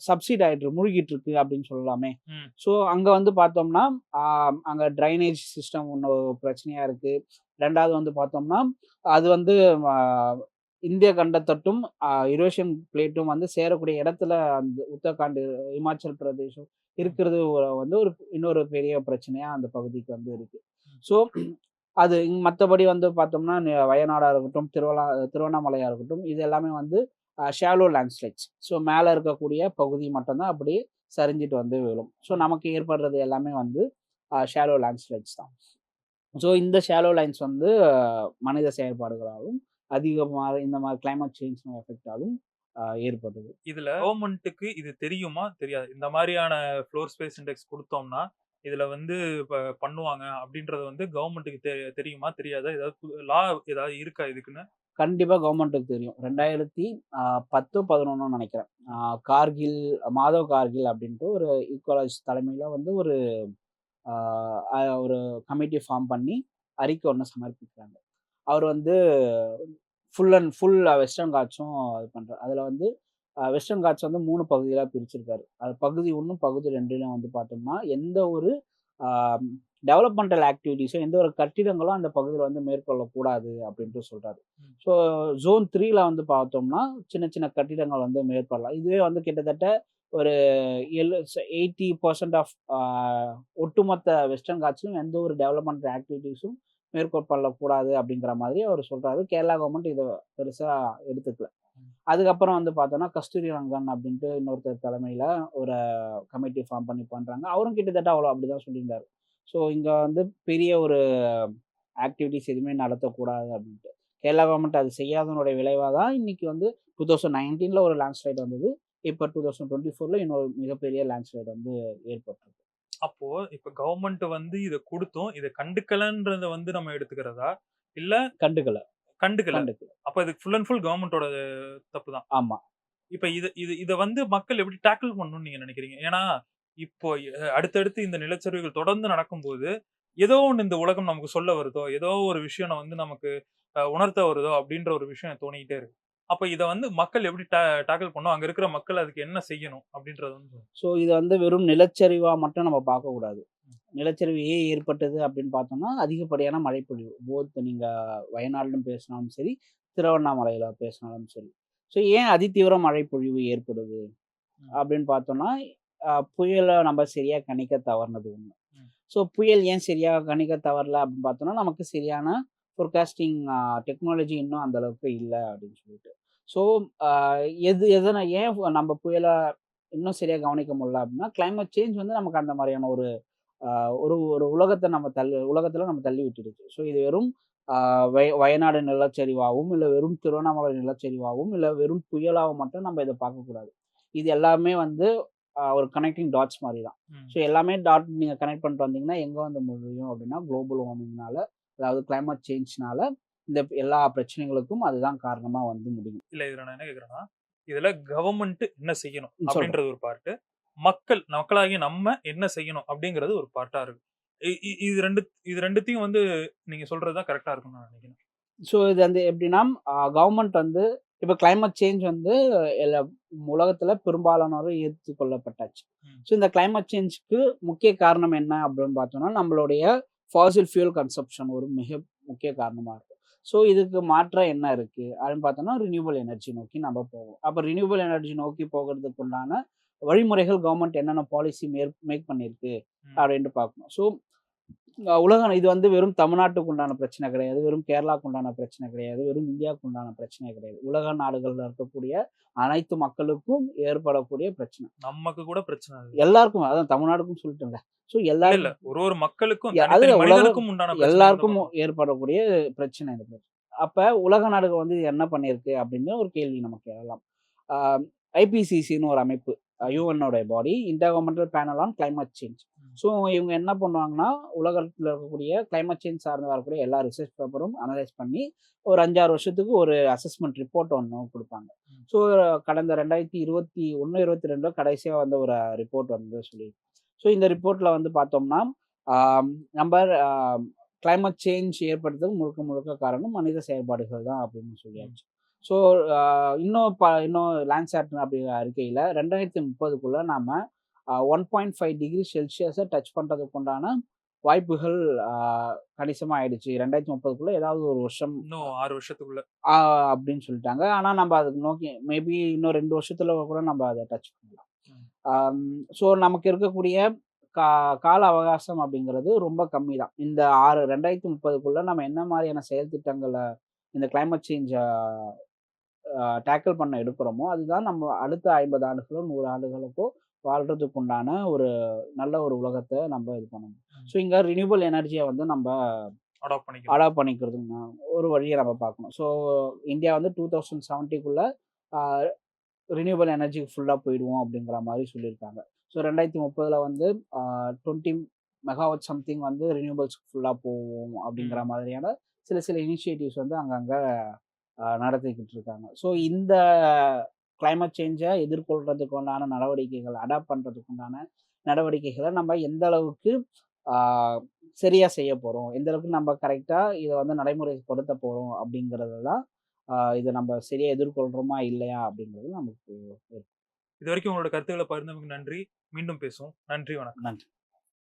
சப்சைட் ஆயிட்டு முழுகிட்டு இருக்கு அப்படின்னு சொல்லலாமே. ம். ஸோ அங்க வந்து பார்த்தோம்னா, ஆ அங்க ட்ரைனேஜ் சிஸ்டம் ஒண்ணு பிரச்சனையா இருக்கு. 2வது வந்து பார்த்தோம்னா, அது வந்து அ இந்திய கண்டத்தட்டும், யுரேஷியன் பிளேட்டும் வந்து சேரக்கூடிய இடத்துல அந்த உத்தரகாண்ட், இமாச்சல் பிரதேசம் ம். இருக்கிறது வந்து ஒரு இன்னொரு பெரிய பிரச்சனையா அந்த பகுதிக்கு வந்து இருக்கு. ம். ஸோ அது மத்தபடி வந்து பார்த்தோம்னா, வயநாடா இருக்கட்டும், திருவண்ணாமலையா இருக்கட்டும், இது எல்லாமே வந்து ஷாலோ லேண்ட்ஸ்லைட்ஸ். ஸோ மேல இருக்கக்கூடிய பகுதி மட்டும் தான் அப்படியே சரிஞ்சுட்டு வந்து விழும். ஸோ ம். நமக்கு ஏற்படுறது எல்லாமே வந்து ஷாலோ லேண்ட்ஸ்லைட்ஸ் தான். ஸோ இந்த ஷாலோ லைன்ஸ் வந்து மனித செயல்பாடுகளாலும், அதிகமா இந்த மாரி கிளைமேட் சேஞ்ச் எஃபெக்ட்டாலும் ஏற்படுது. இதுல கவர்ன்மென்ட்க்கு இது தெரியுமா? தெரியாது. இந்த மாரியான ஃப்ளோர் ஸ்பேஸ் இண்டெக்ஸ் குடுத்தோம்னா, இதுல வந்து பண்ணுவாங்க அப்படின்றது வந்து கவர்ன்மென்ட்க்கு தெரியுமா? தெரியாதா? ஏதாவது லா ஏதாவது இருக்கா இதுக்குன்னு? கண்டிப்பா கவர்மெண்ட்டுக்கு தெரியும். 2010, 11ன்னு நெனைக்கிறேன். கார்கில், மாதவ் கார்கில் அப்படின்ட்டு ஒரு ஈக்காலஜிஸ்ட் தலைமையில வந்து ஒரு ஆ ஒரு கமிட்டி ஃபார்ம் பண்ணி அறிக்கை ஒண்ணு சமர்ப்பிக்கிறாங்க. அவர் வந்து ஃபுல் அண்ட் ஃபுல் வெஸ்டர்ன் காட்ஸும் இது பண்றாரு. அதுல வந்து வெஸ்டர்ன் காட்ஸ் வந்து 3 பகுதிகளா பிரிச்சிருக்காரு. அது பகுதி 1, பகுதி 2லும் வந்து பார்த்தோம்னா, எந்த ஒரு ஆ டெவலப்மென்டல் ஆக்டிவிட்டீஸும் எந்த ஒரு கட்டிடங்களும் அந்த பகுதியில வந்து மேற்கொள்ளக்கூடாது அப்படின்ட்டு சொல்றாரு. ம். ஸோ ஜோன் 3ல வந்து பார்த்தோம்னா, சின்ன சின்ன கட்டிடங்கள் வந்து மேற்கொள்ளலாம். இதுவே வந்து கிட்டத்தட்ட ஒரு 80% ஆஃப் ஒட்டுமொத்த வெஸ்டர்ன் காட்ஸ்லயும் எந்த ஒரு டெவலப்மென்ட் ஆக்டிவிட்டீஸும் மேற்கொள்ளக்கூடாது அப்படிங்கிற மாதிரி அவர் சொல்றாரு. கேரளா கவர்மெண்ட் இத பெருசா எடுத்துக்கல. ம். அதுக்கப்புறம் வந்து பார்த்தோம்னா, கஸ்தூரி ரங்கன் அப்படின்ட்டு இன்னொருத்தர் தலைமையில ஒரு கமிட்டி ஃபார்ம் பண்ணி பண்றாங்க. அவரும் கிட்டத்தட்ட அப்படிதான் சொல்லியிருந்தாரு. ஸோ இங்க வந்து பெரிய ஒரு ஆக்டிவிட்டீஸ் எதுவுமே நடத்தக்கூடாது அப்படின்ட்டு. கேரளா கவர்மெண்ட் அது செய்யாததனுடைய விளைவா தான் இன்னைக்கு வந்து 2019ல ஒரு லேண்ட்ஸ்லைட் வந்தது. இப்ப 2024ல இன்னொரு மிகப்பெரிய லேண்ட்ஸ்லைட் வந்து ஏற்பட்டிருக்கு. அப்போ இப்ப கவர்ன்மென்ட் வந்து இத குடுத்தும், இத கண்டுக்கலன்றத வந்து நம்ம எடுத்துக்கிறதா? இல்ல கண்டுக்கல, கண்டுக்கல. கண்டுக்கல. அப்ப இது ஃபுல் அண்ட் ஃபுல் கவர்ன்மென்ட்டோட தப்பு தான். ஆமா. இப்ப இத வந்து மக்கள் எப்படி டேக்கிள் பண்ணணும்னு நீங்க நினைக்கிறீங்க? ஏன்னா, இப்போ அடுத்தடுத்து இந்த நிலச்சரிவுகள் தொடர்ந்து நடக்கும்போது, ஏதோ ஒண்ணு இந்த உலகம் நமக்கு சொல்ல வருதோ, ஏதோ ஒரு விஷயம் வந்து நமக்கு உணர்த்த வருதோ அப்படின்ற ஒரு விஷயம் எனக்கு தோணிக்கிட்டே இருக்கு. அப்ப இத வந்து மக்கள் எப்படி டேக்கிள் பண்ணணும்? அங்க இருக்கிற மக்கள் அதுக்கு என்ன செய்யணும்? அப்படின்றது வந்து ஸோ இத வந்து வெறும் நிலச்சரிவா மட்டும் நம்ம பார்க்கக்கூடாது. ம். நிலச்சரிவு ஏன் ஏற்பட்டது அப்படின்னு பார்த்தோம்னா, அதிகப்படியான மழைப்பொழிவு. நீங்க வயநாடுலும் பேசினாலும் சரி, திருவண்ணாமலையில பேசினாலும் சரி. ஸோ ஏன் அதிதீவிர மழைப்பொழிவு ஏற்படுது ம். அப்படின்னு பார்த்தோம்னா, புயல நம்ம சரியா கணிக்க தவறுனது ஒண்ணு. ம். ஸோ புயல் ஏன் சரியா கணிக்க தவறல அப்படின்னு பார்த்தோம்னா, நமக்கு சரியான ஃபோர்காஸ்டிங் டெக்னாலஜி இன்னும் அந்த அளவுக்கு இல்ல அப்படின்னு சொல்லிட்டு. ஸோ அ எதன ஏன் நம்ம புயல இன்னும் சரியா கவனிக்க முடியல அப்படின்னா, கிளைமேட் சேஞ்ச் வந்து நமக்கு அந்த மாரியான ஒரு அ ஒரு ஒரு உலகத்துல நம்ம தள்ளி விட்டுடுச்சு. ஸோ இது வெறும் அ வயநாடு நிலச்சரிவாவும், இல்ல வெறும் திருவண்ணாமலை நிலச்சரிவாவும், இல்ல வெறும் புயலாவும் மட்டும் நம்ம இத பார்க்கக்கூடாது. இது எல்லாமே வந்து ஒரு கனெக்டிங் டாட்ஸ் மாரி தான். ம். ஸோ எல்லாமே டாட் நீங்க கனெக்ட் பண்ணிட்டு வந்தீங்கன்னா, எங்க வந்து முடியும் அப்படின்னா, குளோபல் வார்மிங்னால, அதாவது கிளைமேட் சேஞ்ச்னால இந்த எல்லா பிரச்சனைகளுக்கும் அதுதான் காரணமா வந்து முடியும். இல்ல இதுல நான் என்ன கேட்கிறேன்னா, இதுல கவர்ன்மென்ட் என்ன செய்யணும்? சொல்றேன். அப்படின்றது ஒரு பார்ட். மக்களாகிய நம்ம என்ன செய்யணும்? அப்படிங்கிறது ஒரு பார்ட்டா இருக்கு. இ இ இது 2த்தையும் வந்து நீங்க சொல்றது தான் கரெக்ட்டா இருக்கும்னு நான் நினைக்கிறேன். ஸோ இது வந்து எப்படின்னா, கவர்மெண்ட் வந்து இப்ப கிளைமேட் சேஞ்ச் வந்து எல்லா உலகத்துல பெரும்பாலானோர் ஏற்றுக்கொள்ளப்பட்டாச்சு. ம். ஸோ இந்த கிளைமேட் சேஞ்ச்க்கு முக்கிய காரணம் என்ன அப்படின்னு பார்த்தோம்னா, நம்மளுடைய ஃபாசில் ஃபியூல் கன்சப்ஷன் ஒரு மிக முக்கிய காரணமா இருக்கு. ஸோ இதுக்கு மாற்றா என்ன இருக்கு அப்படின்னு பார்த்தோம்னா, ரினியூவபிள் எனர்ஜி நோக்கி நம்ம போவோம். அப்ப ரினியூவபிள் எனர்ஜி நோக்கி போகறதுக்கு உண்டான வழிமுறைகள் கவர்மெண்ட் என்னென்ன பாலிசி மேக் பண்ணியிருக்கு ம். அப்படின்ட்டு பார்க்கணும். ஸோ உலகம் இது வந்து வெறும் தமிழ்நாட்டுக்கு உண்டான பிரச்சனை கிடையாது. வெறும் கேரளாக்கு உண்டான பிரச்சனை கிடையாது. வெறும் இந்தியாவுக்கு உண்டான பிரச்சனை கிடையாது. உலக நாடுகள்ல இருக்கக்கூடிய அனைத்து மக்களுக்கும் ஏற்படக்கூடிய பிரச்சனை. நமக்கு கூட பிரச்சனை அது. எல்லாருக்கும் அதான் தமிழ்நாடுக்கும் சொல்லிட்டேன்ல. ஸோ இல்ல, இல்ல. எல்லாருக்கும் ஒரு மக்களுக்கும் அது தனித்தனி உலக மனிதனுக்கும் உண்டான பிரச்சனை எல்லாருக்கும் ஏற்படக்கூடிய பிரச்சனை இது. அப்ப உலக நாடுகள் வந்து இது என்ன பண்ணியிருக்கு அப்படின்னு ஒரு கேள்வி நமக்கு எழலாம். ஆ ஐபிசிசின்னு ஒரு அமைப்பு. யுஎன்னோட body intergovernmental panel on climate change. So இவங்க என்ன பண்ணுவாங்கன்னா, உலகத்துல இருக்கக்கூடிய கிளைமேட் சேஞ்ச் சார்ந்து வரக்கூடிய எல்லா ரிசர்ச் பேப்பரும் அனலைஸ் பண்ணி, ஒரு 5, 6 வருஷத்துக்கு ஒரு அசஸ்மென்ட் ரிப்போர்ட் ஒண்ணு குடுப்பாங்க. ஸோ கடந்த 2021, 22 கடைசியா வந்த ஒரு ரிப்போர்ட் வந்து சொல்லியிருக்கு. ஸோ இந்த ரிப்போர்ட்ல வந்து பார்த்தோம்னா, ஆம் நம்பர் கிளைமேட் சேஞ்ச் ஏற்படுறதுக்கு முழுக்க முழுக்க காரணம் மனித செயல்பாடுகள் தான் அப்படின்னு சொல்லியாச்சு. ஸோ இன்னும் லேண்ட்சாட் அப்படிங்கிற அறிக்கையில 2030க்குள்ள நாம 1.5 டிகிரி செல்சியஸை டச் பண்றதுக்கு உண்டான வாய்ப்புகள் கணிசமா ஆயிடுச்சு. 2030க்குள்ள ஏதாவது ஒரு வருஷம் இன்னும் 6 வருஷத்துக்குள்ள. அப்படின்னு சொல்லிட்டாங்க. ஆனா நம்ம அதுக்கு நோக்கி மேபி இன்னும் 2 வருஷத்துல கூட நம்ம அதை டச் பண்ணலாம். ம். ஸோ நமக்கு இருக்கக்கூடிய கா கால அவகாசம் அப்படிங்கிறது ரொம்ப கம்மி தான். இந்த 2030க்குள்ள நம்ம என்ன மாதிரியான செயல் திட்டங்கள இந்த கிளைமேட் சேஞ்ச டேக்கிள் பண்ண எடுக்கிறோமோ, அதுதான் நம்ம அடுத்த 50 ஆண்டுகளோ, 100 ஆண்டுகளுக்கோ வாழ்றதுக்கு உண்டான ஒரு நல்ல ஒரு உலகத்த நம்ம இது பண்ணணும். ஸோ இங்க ரினியூவபிள் எனர்ஜிய வந்து நம்ப அடாப்ட் பண்ணிக்கலாம். அடாப்ட் பண்ணிக்கிறதுக்கு ஒரு வழிய நம்ம பார்க்கணும். ஸோ இந்தியா வந்து 2070க்குள்ள ஆ ரினியூவபிள் எனர்ஜிக்கு ஃபுல்லா போயிடுவோம் அப்படிங்கிற மாரி சொல்லியிருக்காங்க. ஸோ 2030ல வந்து 20 மெகாவாட் சம்திங் வந்து ரினியூவபிள்ஸ்க்கு ஃபுல்லா போவோம் அப்படிங்கிற ம். மாதிரியான சில இனிஷியேட்டிவ்ஸ் வந்து அங்கங்க நடத்திக்கிட்டு இருக்காங்க. ஸோ இந்த கிளைமேட் சேஞ்ச எதிர்கொள்றதுக்கு உண்டான நடவடிக்கைகள், அடாப்ட் பண்றதுக்கு உண்டான நடவடிக்கைகள நம்ம எந்த அளவுக்கு ஆ சரியா செய்ய போறோம்? எந்த அளவுக்கு நம்ம கரெக்ட்டா இத வந்து நடைமுறைப்படுத்த போறோம் அப்படிங்கிறது தான், இத நம்ம சரியா எதிர்கொள்றோமா? இல்லையா? அப்படிங்கிறது நமக்கு இதுவரைக்கும் உங்களோட கருத்துக்கள பகிர்ந்தமைக்கு நன்றி. மீண்டும் பேசுவோம். நன்றி, வணக்கம். நன்றி.